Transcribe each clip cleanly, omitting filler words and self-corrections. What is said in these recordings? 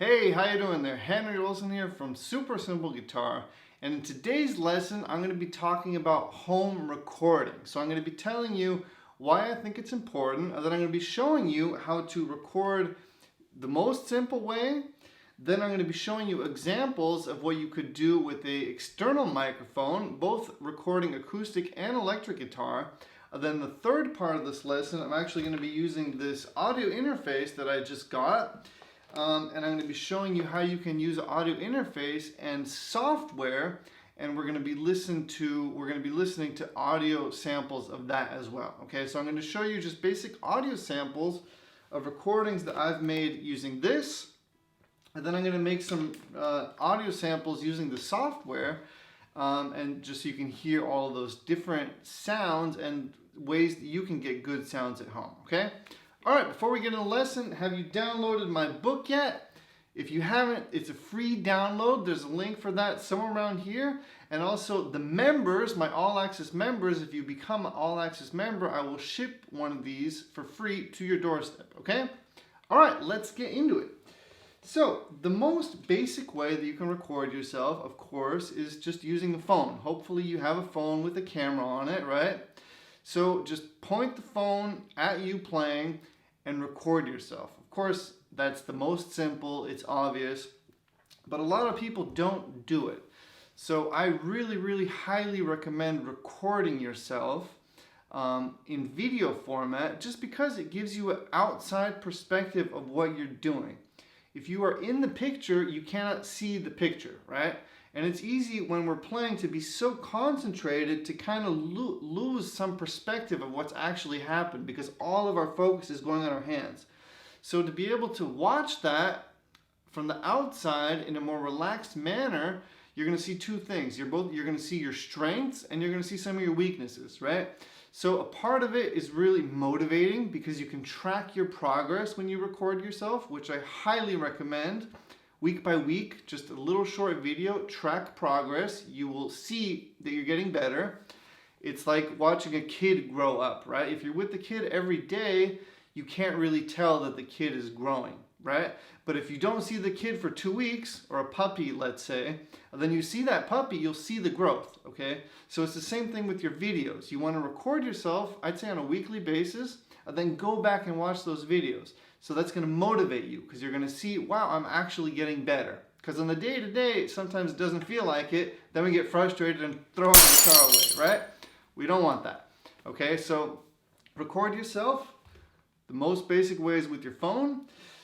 Hey, how you doing there? Henry Olsen here from Super Simple Guitar, and in today's lesson I'm going to be talking about home recording. So I'm going to be telling you why I think it's important, and then I'm going to be showing you how to record the most simple way. Then I'm going to be showing you examples of what you could do with an external microphone, both recording acoustic and electric guitar. And then the third part of this lesson, I'm actually going to be using this audio interface that I just got. And I'm going to be showing you how you can use an audio interface and software, and we're going to be listening to audio samples of that as well. Okay, so I'm going to show you just basic audio samples of recordings that I've made using this, and then I'm going to make some audio samples using the software, and just so you can hear all of those different sounds and ways that you can get good sounds at home. Okay. All right, before we get into the lesson, have you downloaded my book yet? If you haven't, it's a free download. There's a link for that somewhere around here. And also the members, my All Access members, if you become an All Access member, I will ship one of these for free to your doorstep, okay? All right, let's get into it. So the most basic way that you can record yourself, of course, is just using a phone. Hopefully you have a phone with a camera on it, right? So just point the phone at you playing and record yourself. Of course, that's the most simple, it's obvious, but a lot of people don't do it. So I really highly recommend recording yourself in video format, just because it gives you an outside perspective of what you're doing. If you are in the picture, you cannot see the picture, right? And it's easy when we're playing to be so concentrated to kind of lose some perspective of what's actually happened, because all of our focus is going on our hands. So to be able to watch that from the outside in a more relaxed manner, you're going to see two things. You're going to see your strengths and you're going to see some of your weaknesses, right? So a part of it is really motivating because you can track your progress when you record yourself, which I highly recommend. Week by week, just a little short video, track progress. You will see that you're getting better. It's like watching a kid grow up, right? If you're with the kid every day, you can't really tell that the kid is growing, right? But if you don't see the kid for 2 weeks, or a puppy, let's say, then you see that puppy, you'll see the growth, okay? So it's the same thing with your videos. You want to record yourself, I'd say on a weekly basis, and then go back and watch those videos. So that's going to motivate you, because you're going to see, wow, I'm actually getting better. Because on the day-to-day, sometimes it doesn't feel like it. Then we get frustrated and throw our guitar away, right? We don't want that. Okay, so record yourself. The most basic way is with your phone.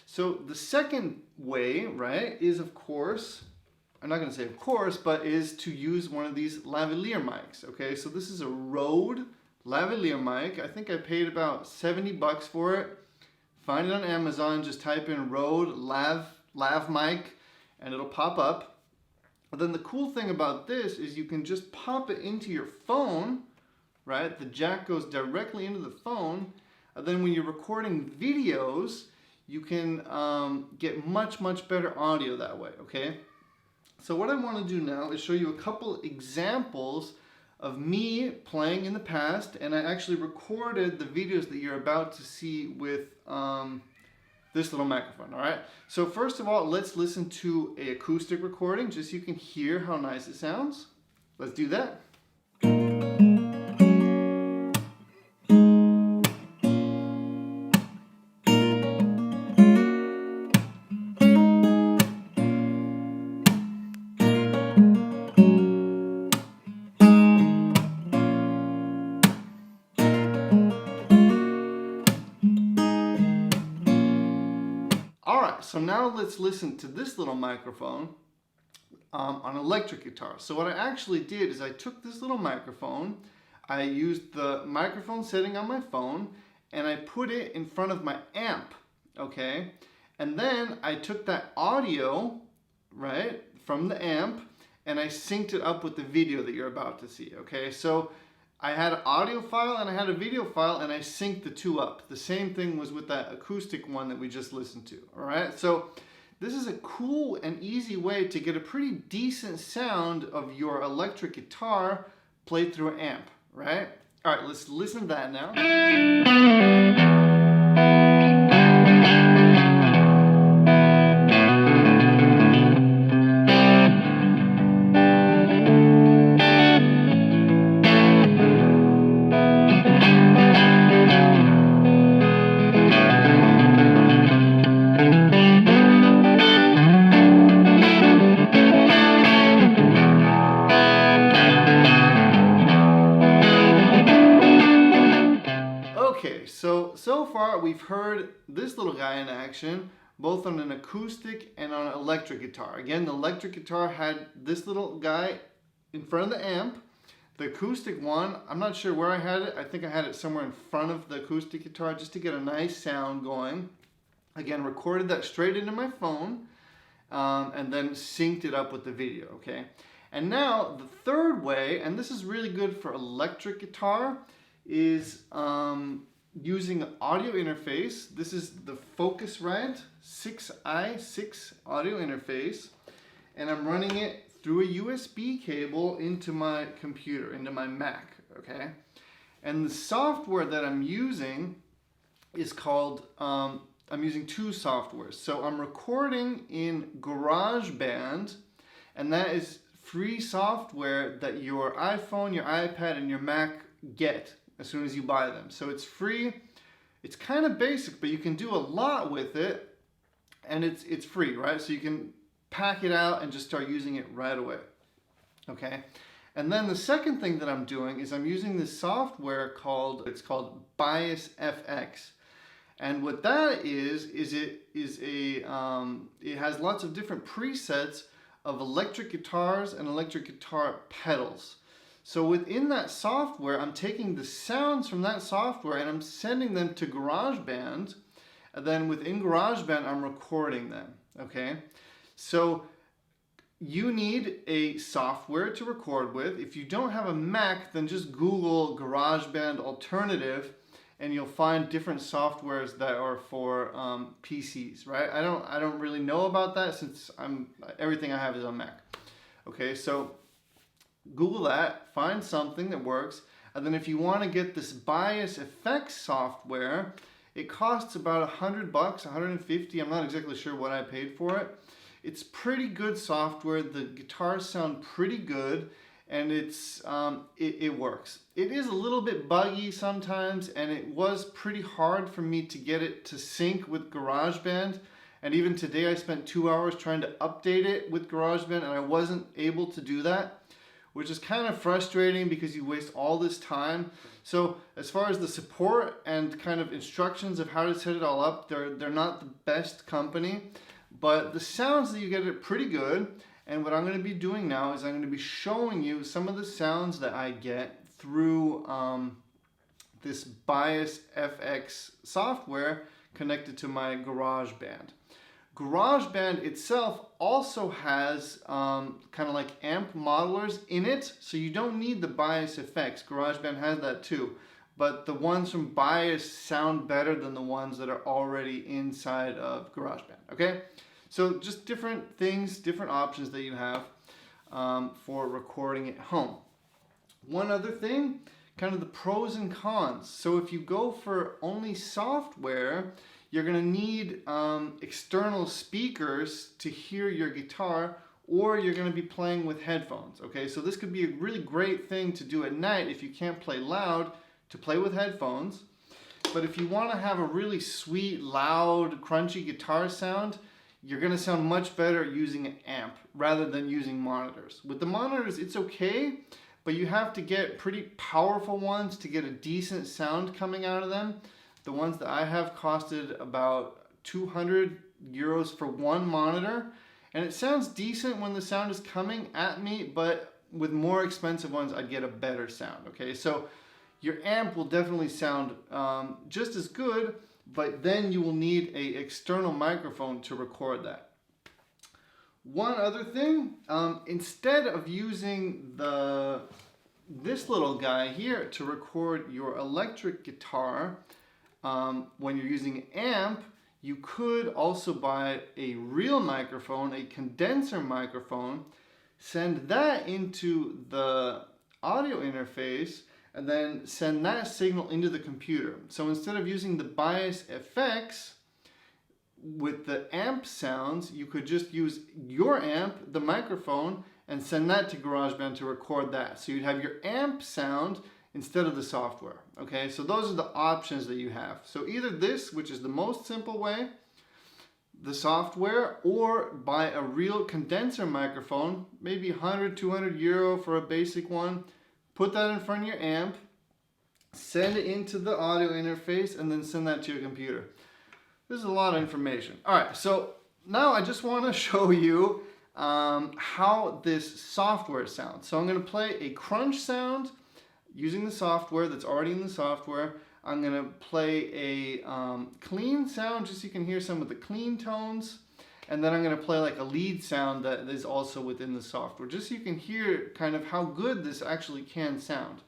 So the second way, right, is of course, I'm not going to say of course, but is to use one of these lavalier mics. Okay, so this is a Rode lavalier mic. I think I paid about 70 bucks for it. Find it on Amazon, just type in Rode lav mic and it'll pop up. And then the cool thing about this is you can just pop it into your phone, right? The jack goes directly into the phone. And then when you're recording videos, you can get much better audio that way, okay? So what I want to do now is show you a couple examples of me playing in the past, and I actually recorded the videos that you're about to see with this little microphone, all right? So first of all, let's listen to an acoustic recording just so you can hear how nice it sounds. Let's do that. So now let's listen to this little microphone on electric guitar. So what I actually did is I took this little microphone, I used the microphone setting on my phone, and I put it in front of my amp, okay? And then I took that audio, right, from the amp, and I synced it up with the video that you're about to see, okay? So I had an audio file and I had a video file, and I synced the two up. The same thing was with that acoustic one that we just listened to, all right? So this is a cool and easy way to get a pretty decent sound of your electric guitar played through an amp, right? All right, let's listen to that now. we've heard this little guy in action, both on an acoustic and on an electric guitar. Again, the electric guitar had this little guy in front of the amp. The acoustic one, I'm not sure where I had it. I think I had it somewhere in front of the acoustic guitar just to get a nice sound going. Again, recorded that straight into my phone and then synced it up with the video, okay? And now the third way, and this is really good for electric guitar, is using an audio interface. This is the Focusrite 6i6 audio interface, and I'm running it through a USB cable into my computer, into my Mac, okay? And the software that I'm using is called, I'm using two softwares. So I'm recording in GarageBand, and that is free software that your iPhone, your iPad, and your Mac get as soon as you buy them. So it's free. It's kind of basic, but you can do a lot with it, and it's free, right? So you can pack it out and just start using it right away, okay? And then the second thing that I'm doing is I'm using this software called Bias FX. And what that is it has lots of different presets of electric guitars and electric guitar pedals. So within that software, I'm taking the sounds from that software and I'm sending them to GarageBand. And then within GarageBand, I'm recording them, okay? So you need a software to record with. If you don't have a Mac, then just Google GarageBand alternative and you'll find different softwares that are for PCs, right? I don't really know about that since everything I have is on Mac. Okay, so Google that, find something that works, and then if you want to get this Bias Effects software, it costs about $100, $150. I'm not exactly sure what I paid for it. It's pretty good software. The guitars sound pretty good, and it works. It is a little bit buggy sometimes, and it was pretty hard for me to get it to sync with GarageBand. And even today I spent 2 hours trying to update it with GarageBand, and I wasn't able to do that, which is kind of frustrating because you waste all this time. So as far as the support and kind of instructions of how to set it all up, they're not the best company, but the sounds that you get are pretty good. And what I'm going to be doing now is I'm going to be showing you some of the sounds that I get through this Bias FX software connected to my GarageBand. GarageBand itself also has kind of like amp modelers in it, so you don't need the Bias effects. GarageBand has that too, but the ones from Bias sound better than the ones that are already inside of GarageBand, okay? So just different things, different options that you have for recording at home. One other thing, kind of the pros and cons. So if you go for only software, you're going to need external speakers to hear your guitar, or you're going to be playing with headphones, okay? So this could be a really great thing to do at night if you can't play loud, to play with headphones. But if you want to have a really sweet, loud, crunchy guitar sound, you're going to sound much better using an amp rather than using monitors. With the monitors, it's okay, but you have to get pretty powerful ones to get a decent sound coming out of them. The ones that I have costed about 200 euros for one monitor, and it sounds decent when the sound is coming at me, but with more expensive ones, I'd get a better sound, okay? So your amp will definitely sound just as good, but then you will need an external microphone to record that. One other thing, instead of using this little guy here to record your electric guitar, when you're using an amp, you could also buy a real microphone, a condenser microphone, send that into the audio interface, and then send that signal into the computer. So instead of using the Bias effects with the amp sounds, you could just use your amp, the microphone, and send that to GarageBand to record that. So you'd have your amp sound instead of the software, okay? So those are the options that you have. So either this, which is the most simple way, the software, or buy a real condenser microphone, maybe 100, 200 euro for a basic one, put that in front of your amp, send it into the audio interface, and then send that to your computer. This is a lot of information. All right, so now I just want to show you how this software sounds. So I'm going to play a crunch sound using the software that's already in the software. I'm going to play a clean sound just so you can hear some of the clean tones. And then I'm going to play like a lead sound that is also within the software, just so you can hear kind of how good this actually can sound.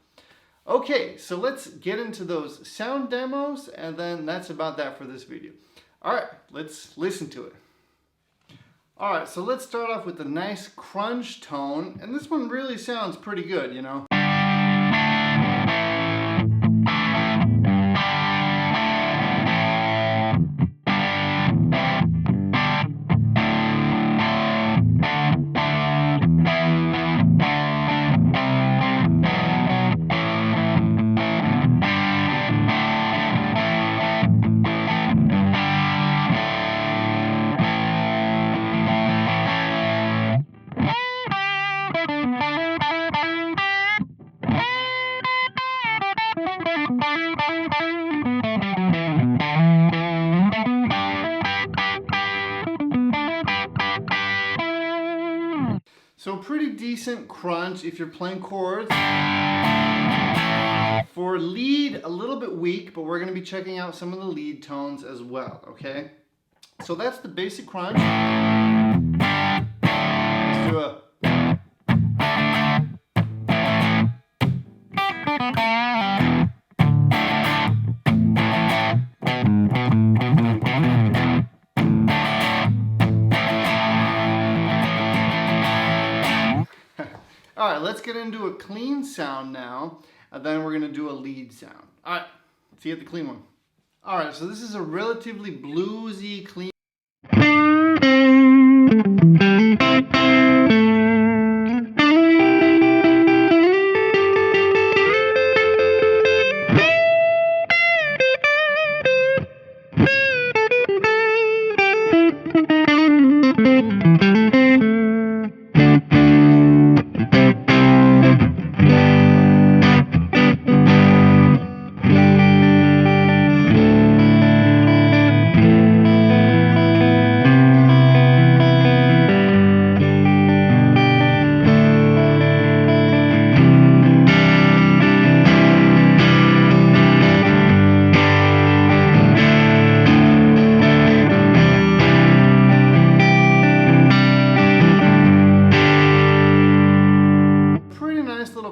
Okay, so let's get into those sound demos, and then that's about that for this video. All right, let's listen to it. All right, so let's start off with a nice crunch tone, and this one really sounds pretty good, you know. So pretty decent crunch if you're playing chords. For lead, a little bit weak, but we're going to be checking out some of the lead tones as well, okay? So that's the basic crunch. Let's do a... All right, let's get into a clean sound now, and then we're gonna do a lead sound. All right, let's get the clean one. All right, so this is a relatively bluesy, clean.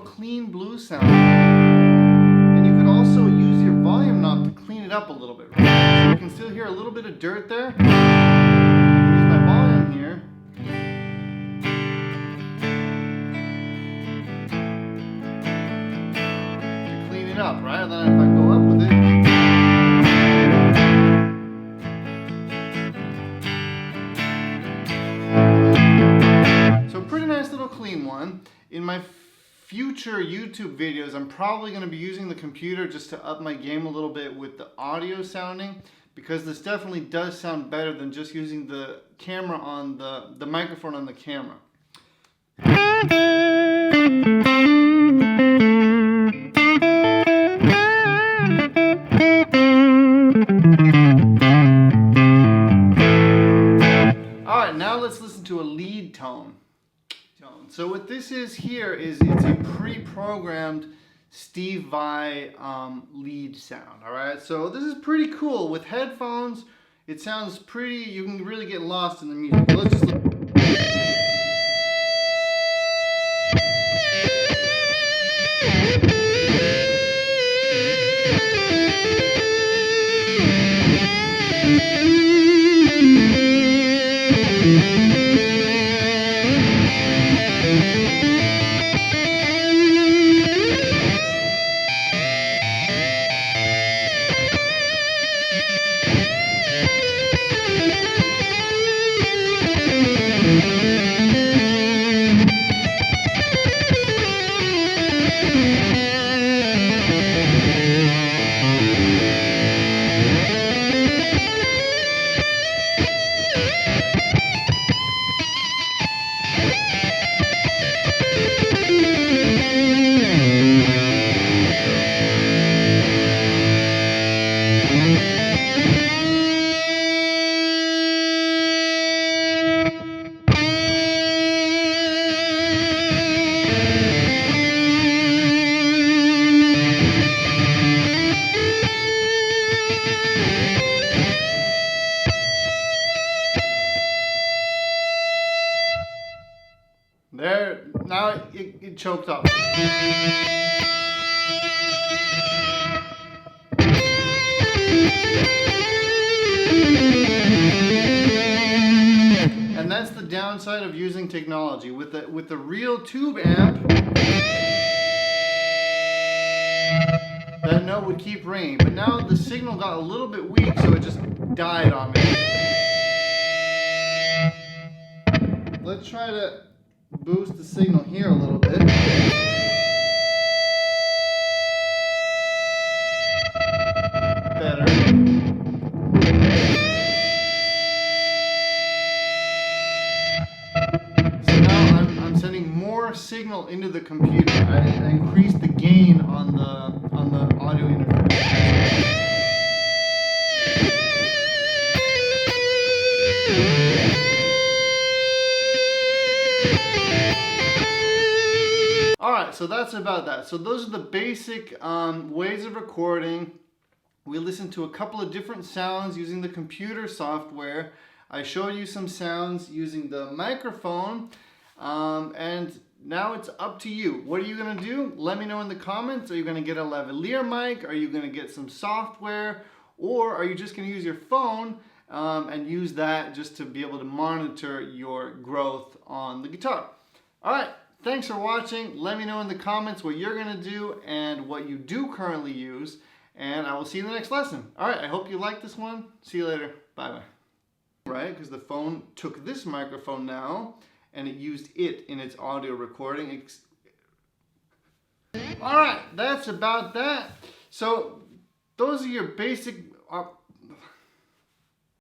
Clean blues sound, and you could also use your volume knob to clean it up a little bit, right? So you can still hear a little bit of dirt there. I can use my volume here to clean it up, right? And then if I go up with it, so pretty nice little clean one. In my future YouTube videos, I'm probably going to be using the computer just to up my game a little bit with the audio sounding, because this definitely does sound better than just using the camera on the microphone on the camera. All right, now let's listen to a lead tone. So what this is here is it's a pre-programmed Steve Vai lead sound, all right? So this is pretty cool. With headphones, it sounds pretty, you can really get lost in the music. Let's just look. There, now it choked up. And that's the downside of using technology. With the real tube amp, that note would keep ringing. But now the signal got a little bit weak, so it just died on me. Let's try to boost the signal here a little bit. Better. So now I'm sending more signal into the computer. I increased the gain on the audio interface. Alright, so that's about that. So those are the basic ways of recording. We listened to a couple of different sounds using the computer software. I showed you some sounds using the microphone. And now it's up to you. What are you going to do? Let me know in the comments. Are you going to get a lavalier mic? Are you going to get some software? Or are you just going to use your phone and use that just to be able to monitor your growth on the guitar? Alright, thanks for watching. Let me know in the comments what you're going to do and what you do currently use. And I will see you in the next lesson. Alright, I hope you liked this one. See you later. Bye-bye. Right, because the phone took this microphone now and it used it in its audio recording. Alright, that's about that. So those are your basic